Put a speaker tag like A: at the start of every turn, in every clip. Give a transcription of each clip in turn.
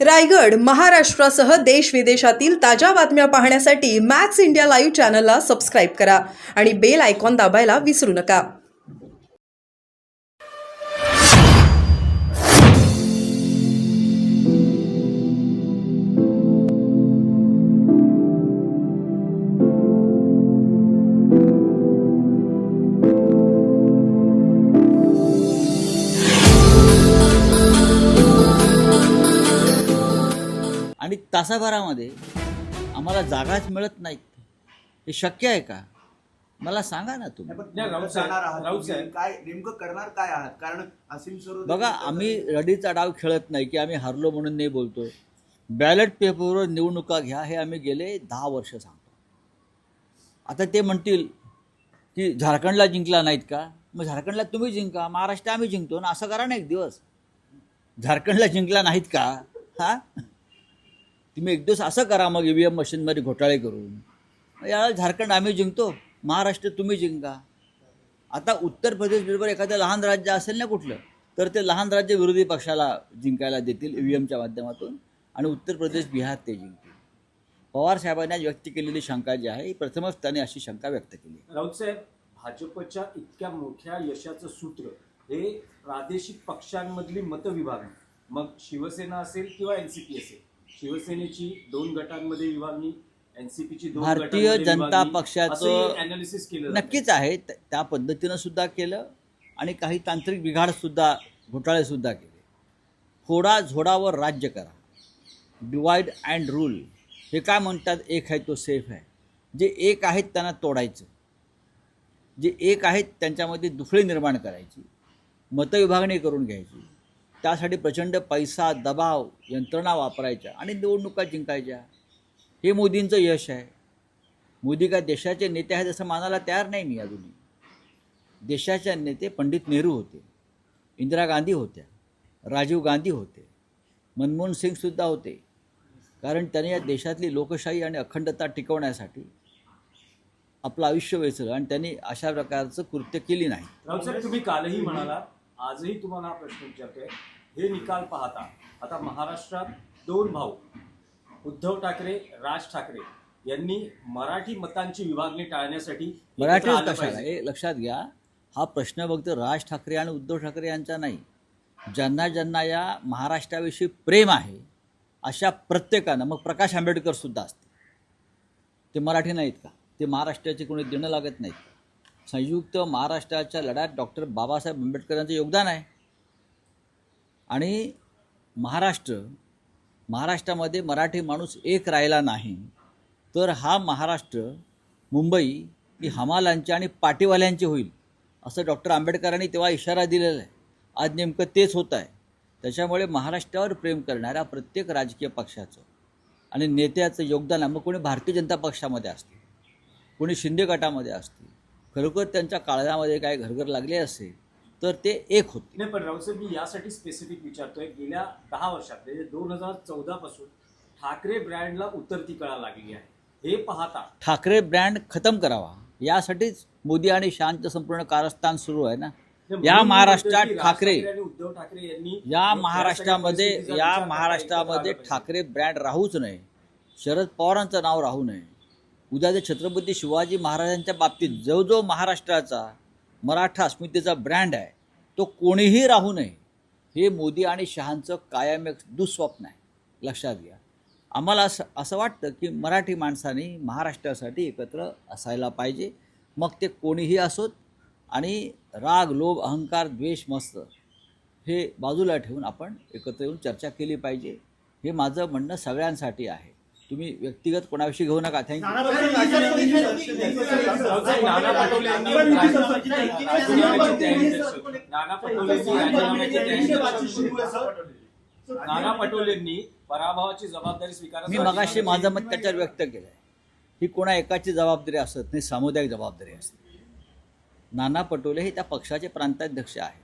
A: रायगड महाराष्ट्रासह देश विदेशातील ताज्या बातम्या पाहण्यासाठी मॅक्स इंडिया लाईव्ह चॅनलला सबस्क्राईब करा आणि बेल आयकॉन दाबायला विसरू नका.
B: आणि तासाभरामध्ये आम्हाला जागाच मिळत नाहीत. हे शक्य आहे का? मला सांगा ना तुम्ही.
C: राऊत साहेब काय नेमकं करणार काय आहात? कारण असीम सरोदे
B: बघा, आम्ही रडीचा डाव खेळत नाही की आम्ही हारलो म्हणून नाही बोलतोय. बॅलेट पेपरवर निवडणुका घ्या हे आम्ही गेले 10 वर्ष सांगतो. आता ते म्हणतील की झारखंडला जिंकला नाहीत का? मग झारखंडला तुम्ही जिंका, महाराष्ट्र आम्ही जिंकतो ना. असं करा ना एक दिवस. झारखंडला जिंकला नाहीत का? हां, तुम्ही एक दिवस असं करा. मग EVM मशीनमध्ये घोटाळे करून याला झारखंड आम्ही जिंकतो, महाराष्ट्र तुम्ही जिंका. आता उत्तर प्रदेश बरोबर एखादं लहान राज्य असेल ना कुठलं, तर ते लहान राज्य विरोधी पक्षाला जिंकायला देतील EVMच्या माध्यमातून, आणि उत्तर प्रदेश बिहार ते जिंकतील. पवार साहेबांनी व्यक्त केलेली शंका जी आहे, प्रथमच त्यांनी अशी शंका व्यक्त केली.
D: राऊत साहेब, भाजपच्या इतक्या मोठ्या यशाचं सूत्र हे प्रादेशिक पक्षांमधली मतविभागणी, मग शिवसेना असेल किंवा NCP असेल. शिवसेनेची 2 गटांमध्ये विभागणी, NCPची 2
B: भारतीय जनता पक्षाचं
D: अनालिसिस केलं
B: नक्कीच आहे, त्या पद्धतीनं सुद्धा केलं आणि काही तांत्रिक बिघाडसुद्धा, घोटाळेसुद्धा केले. फोडा झोडावर राज्य करा, डिवाइड अँड रूल. हे काय म्हणतात, एक आहे तो सेफ आहे. जे एक आहेत त्यांना तोडायचं, जे एक आहेत त्यांच्यामध्ये दुफळी निर्माण करायची, मतविभागणी करून घ्यायची. त्यासाठी प्रचंड पैसा, दबाव, यंत्रणा वापरायच्या आणि निवडणुका जिंकायच्या. हे मोदींचं यश आहे. मोदी काय देशाचे नेते आहेत असं मानायला तयार नाही मी अजूनही. देशाचे नेते पंडित नेहरू होते, इंदिरा गांधी होत्या, राजीव गांधी होते, मनमोहन सिंगसुद्धा होते. कारण त्यांनी या देशातली लोकशाही आणि अखंडता टिकवण्यासाठी आपलं आयुष्य वेचलं आणि त्यांनी अशा प्रकारचं कृत्य केली नाही.
D: राऊत साहेब, तुम्ही कालही म्हणाला, आजही तुम्हाला हा प्रश्न विचारतोय. हे निकाल पाहता आता महाराष्ट्रात 2 भाऊ उद्धव ठाकरे, राज ठाकरे यांनी मराठी मतांची विभागणी टाळण्यासाठी
B: मराठीच कशाला, हे लक्षात घ्या. हा प्रश्न फक्त राज ठाकरे आणि उद्धव ठाकरे यांचा नाही. ज्यांना ज्यांना या महाराष्ट्राविषयी प्रेम आहे अशा प्रत्येकानं, मग प्रकाश आंबेडकर सुद्धा असते, ते मराठी नाहीत का? ते महाराष्ट्राचे कोणी देणं लागत नाहीत. संयुक्त महाराष्ट्राच्या लढ्यात डॉक्टर बाबासाहेब आंबेडकर यांचं योगदान आहे. आणि महाराष्ट्रामध्ये मराठी माणूस एक राहिला नाही तर हा महाराष्ट्र, मुंबई ही हमालांची आणि पाटीवाल्यांची होईल, असं डॉक्टर आंबेडकरांनी तेव्हा इशारा दिलेला आहे. आज नेमकं तेच होत आहे. त्याच्यामुळे महाराष्ट्रावर प्रेम करणाऱ्या प्रत्येक राजकीय पक्षाचं आणि नेत्याचं योगदान आहे. मग कोणी भारतीय जनता पक्षामध्ये असते, कोणी शिंदे गटामध्ये असते. खरोखर त्यांच्या काळजामध्ये काय घरघर लागले असेल तर ते एक होते.
D: नाही, पण राऊत साहेब, मी यासाठी स्पेसिफिक विचारतोय. गेल्या 10 वर्षात म्हणजे 2014 पासून ठाकरे ब्रँडला उतरती कळा लागली आहे. हे पाहता
B: ठाकरे ब्रँड खतम करावा यासाठीच मोदी आणि शहांचं संपूर्ण कारस्थान सुरू आहे ना. या महाराष्ट्रात ठाकरे,
D: उद्धव ठाकरे यांनी
B: या महाराष्ट्रामध्ये ठाकरे ब्रँड राहूच नये. शरद पवारांचं नाव राहू नये. उद्या जे छत्रपती शिवाजी महाराजांच्या बाबतीत जो महाराष्ट्राचा, मराठा अस्मितेचा ब्रँड आहे तो कोणीही राहू नये. हे मोदी आणि शहांचं कायम एक दुःस्वप्न आहे, लक्षात घ्या. आम्हाला असं वाटतं की मराठी माणसांनी महाराष्ट्रासाठी एकत्र असायला पाहिजे. मग ते कोणीही असोत. आणि राग, लोभ, अहंकार, द्वेष, मस्त हे बाजूला ठेवून आपण एकत्र येऊन चर्चा केली पाहिजे. हे माझं म्हणणं सगळ्यांसाठी आहे. तुम्ही व्यक्तिगत कोणाविषयी घेऊ नका. थँक्यू.
D: नाना पटोलेंनी पराभवाची जबाबदारी स्वीकारली.
B: मी मगाशी माझं मत त्याच्यावर व्यक्त केलं आहे. ही कोणा एकाची जबाबदारी असत नाही, सामुदायिक जबाबदारी असते. नाना पटोले हे त्या पक्षाचे प्रांताध्यक्ष आहेत,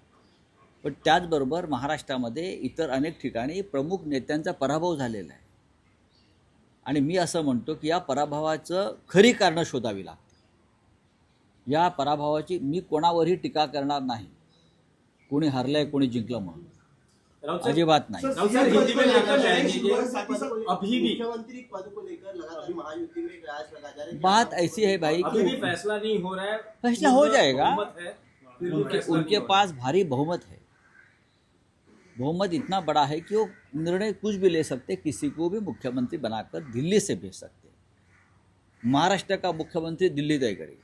B: पण त्याचबरोबर महाराष्ट्रामध्ये इतर अनेक ठिकाणी प्रमुख नेत्यांचा पराभव झालेला आहे. आणि मी असं म्हणतो की या पराभवाचं खरी कारणं शोधावी लागतात. या पराभवाची मी कोणावरही टीका करणार नाही. कोणी हरलंय, कोणी जिंकलं म्हणून.
D: राउत साहब,
B: अजिबात नहीं।
D: राउत साहब हिंदी में लेकर जाएंगे अभी भी
E: मुख्यमंत्री पद को लेकर लगातार महायुति में प्रयास लगा जा रहे हैं।
B: बात ऐसी है भाई
D: अभी भी
B: कि
D: फैसला नहीं हो रहा है।
B: फैसला हो जाएगा।
D: बहुमत है, फिर भी फैसला नहीं
B: उनके
D: हो रहा
B: पास भारी बहुमत है। बहुमत इतना बड़ा है कि वो निर्णय कुछ भी ले सकते, किसी को भी मुख्यमंत्री बनाकर दिल्ली से भेज सकते। महाराष्ट्र का मुख्यमंत्री दिल्ली तय करेगी,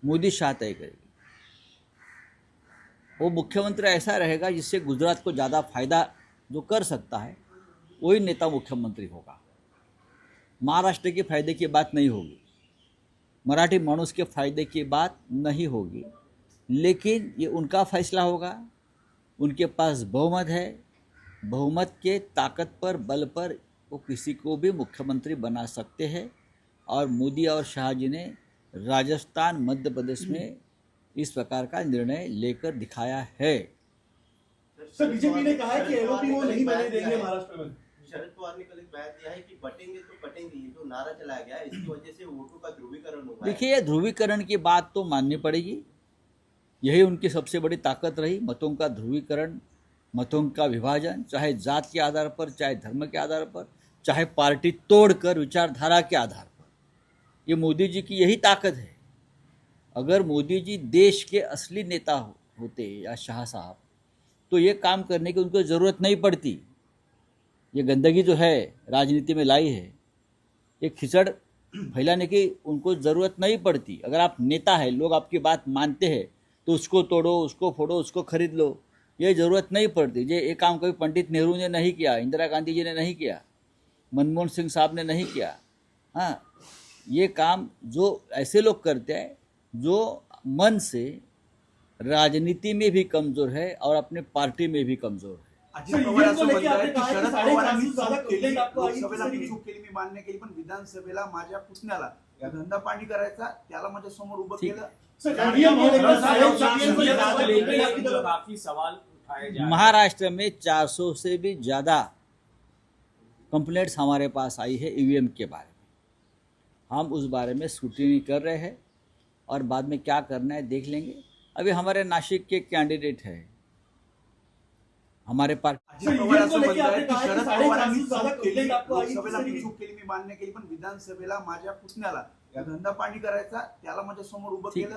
B: मोदी शाह तय करेगी। वो मुख्यमंत्री ऐसा रहेगा जिससे गुजरात को ज़्यादा फायदा जो कर सकता है वही नेता मुख्यमंत्री होगा। महाराष्ट्र के फायदे की बात नहीं होगी, मराठी मानुस के फायदे की बात नहीं होगी, लेकिन ये उनका फैसला होगा। उनके पास बहुमत है, बहुमत के ताकत पर, बल पर वो किसी को भी मुख्यमंत्री बना सकते हैं। और मोदी और शाह जी ने राजस्थान, मध्य प्रदेश में इस प्रकार का निर्णय लेकर दिखाया है।
F: सर बीजेपी ने कहा है कि एलओपी वो नहीं बनने देंगे महाराष्ट्र में।
E: शरद पवार ने कल एक बयान दिया है कि बटेंगे तो कटेंगे, ये जो नारा चलाया गया है इसकी वजह से वोटों का ध्रुवीकरण होगा।
B: देखिए, ये ध्रुवीकरण की बात तो माननी पड़ेगी। यही उनकी सबसे बड़ी ताकत रही, मतों का ध्रुवीकरण, मतों का विभाजन, चाहे जात के आधार पर, चाहे धर्म के आधार पर, चाहे पार्टी तोड़कर विचारधारा के आधार पर। ये मोदी जी की यही ताकत है। अगर मोदी जी देश के असली नेता होते या शाह साहब, तो ये काम करने की उनको ज़रूरत नहीं पड़ती। ये गंदगी जो है राजनीति में लाई है, ये खिचड़ फैलाने की उनको ज़रूरत नहीं पड़ती। अगर आप नेता है, लोग आपकी बात मानते हैं, तो उसको तोड़ो, उसको फोड़ो, उसको खरीद लो, ये ज़रूरत नहीं पड़ती। ये काम कभी पंडित नेहरू ने नहीं किया, इंदिरा गांधी जी ने नहीं किया, मनमोहन सिंह साहब ने नहीं किया। हाँ, ये काम जो ऐसे लोग करते हैं जो मन से राजनीति में भी कमज़ोर है और अपने पार्टी में भी कमज़ोर है।
C: अजित पवार असं म्हणतात की शरद पवारांनी चूक केली, लोकसभेला मी चूक केली, मी मान्य केली, पण विधानसभेला माझ्या पुतण्याला धंदा पाणी करायचा, त्याला माझ्या समोर उभं केलं।
D: काफी सवाल उठाए जा रहे हैं।
B: महाराष्ट्र में 400 से भी ज़्यादा कंप्लेंट्स हमारे पास आई है ईवीएम के बारे में। हम उस बारे में स्क्रूटिनी कर रहे हैं और बाद में क्या करना है देख लेंगे। अभी हमारे नासिक के कैंडिडेट है, हमारे पार्टी।
C: अजित पवार असं म्हणतात की शरद पवारांनी चूक केली, लोकसभेला मी चूक केली, मी मान्य केली, पण विधानसभेला माझ्या पुतण्याला धंदा पाणी करायचा, त्याला माझ्या समोर उभं केलं।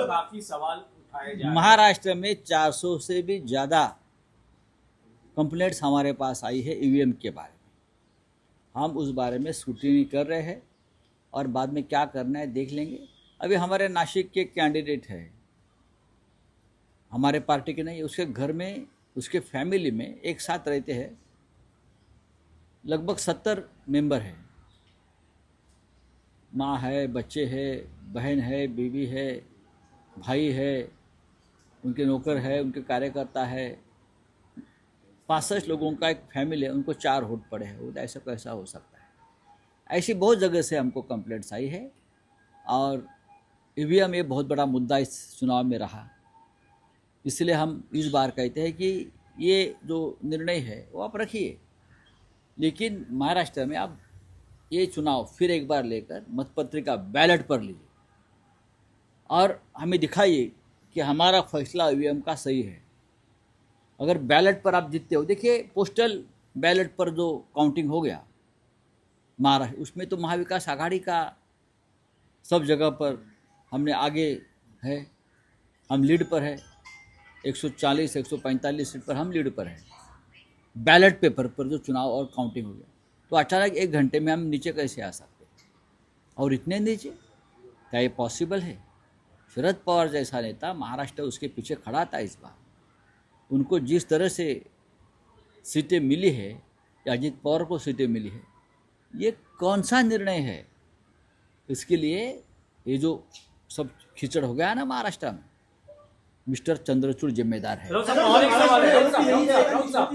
D: काफी सवाल उठाए जा रहे हैं।
B: महाराष्ट्र में 400 से भी ज़्यादा कंप्लेंट्स हमारे पास आई है ईवीएम के बारे में। हम उस बारे में स्क्रूटिनी कर रहे हैं और बाद में क्या करना है देख लेंगे। अभी हमारे नासिक के कैंडिडेट है, हमारे पार्टी के नहीं, उसके घर में, उसके फैमिली में एक साथ रहते हैं, लगभग 70 मेंबर हैं। माँ है, बच्चे हैं, बहन है, बीवी है, भाई है, उनके नौकर है, उनके कार्यकर्ता है। 65 लोगों का एक फैमिली है, उनको 4 वोट पड़े हैं। वो ऐसा कैसा हो सकता है? ऐसी बहुत जगह से हमको कंप्लेंट्स आई है और ईवीएम ये बहुत बड़ा मुद्दा इस चुनाव में रहा। इसलिए हम इस बार कहते हैं कि ये जो निर्णय है वो आप रखिए, लेकिन महाराष्ट्र में आप ये चुनाव फिर एक बार लेकर मतपत्रिका बैलेट पर लीजिए और हमें दिखाइए कि हमारा फैसला ईवीएम का सही है। अगर बैलेट पर आप जीतते हो, देखिए पोस्टल बैलेट पर जो काउंटिंग हो गया महाराष्ट्र, उसमें तो महाविकास आघाड़ी का सब जगह पर हमने आगे है, हम लीड पर है। 140 145 सीट पर हम लीड पर हैं। बैलेट पेपर पर जो चुनाव और काउंटिंग हो गया, तो अचानक 1 घंटे में हम नीचे कैसे आ सकते हैं? और इतने नीचे क्या ये पॉसिबल है? शरद पवार जैसा नेता, महाराष्ट्र उसके पीछे खड़ा था इस बार। उनको जिस तरह से सीटें मिली है या अजित पवार को सीटें मिली है, ये कौन सा निर्णय है? इसके लिए ये जो सब खिचड़ हो गया ना महाराष्ट्र में, मिस्टर चंद्रचूड़ जिम्मेदार है।
D: राउत साहब, और एक सवाल है। राउत साहब,